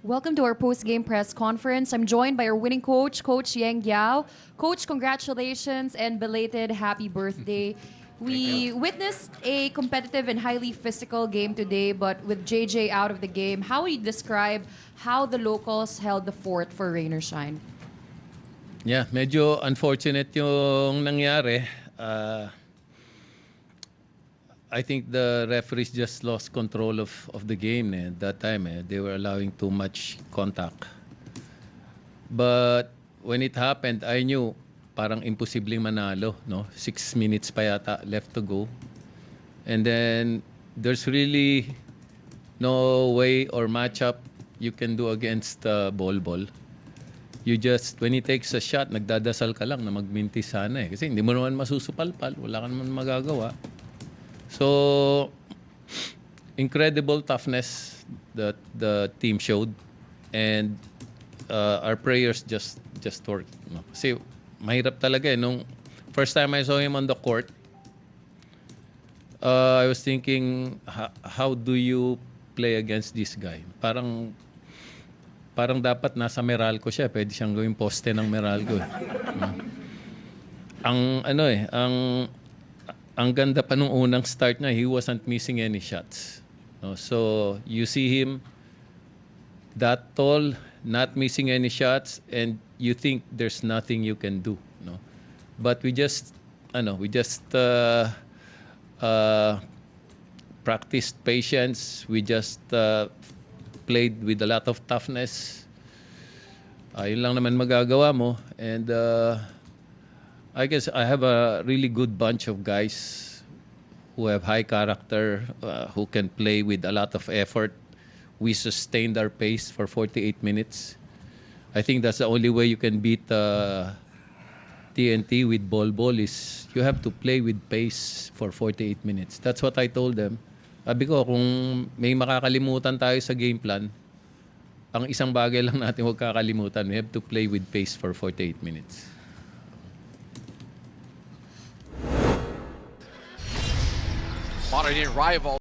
Welcome to our post-game press conference. I'm joined by our winning coach, Coach Yang Yao. Coach, congratulations and belated happy birthday. We witnessed a competitive and highly physical game today, but with JJ out of the game, how would you describe how the locals held the fort for rain or shine? Yeah, medyo unfortunate yung nangyari. I think the referees just lost control of the game at that time. They were allowing too much contact. But when it happened, I knew parang imposibleng manalo. No? 6 minutes pa yata left to go. And then there's really no way or matchup you can do against Bol. You just, when he takes a shot, nagdadasal ka lang na magminti sana eh. Kasi hindi mo naman masusupalpal, wala ka naman magagawa. So, incredible toughness that the team showed, and our prayers just worked. No? Kasi mahirap talaga eh. Nung first time I saw him on the court, I was thinking, how do you play against this guy? Parang dapat nasa Meralco siya. Pwede siyang gawing poste ng Meralco. Ang ganda pa nung unang start niya, he wasn't missing any shots. No? So, you see him that tall, not missing any shots, and you think there's nothing you can do. No? But we just practiced patience. We just played with a lot of toughness. Yun lang naman magagawa mo. And I guess I have a really good bunch of guys who have high character, who can play with a lot of effort. We sustained our pace for 48 minutes. I think that's the only way you can beat TNT with Bol is you have to play with pace for 48 minutes. That's what I told them. Sabi ko, kung may makakalimutan tayo sa game plan, ang isang bagay lang natin huwag kakalimutan. We have to play with pace for 48 minutes. Modern rival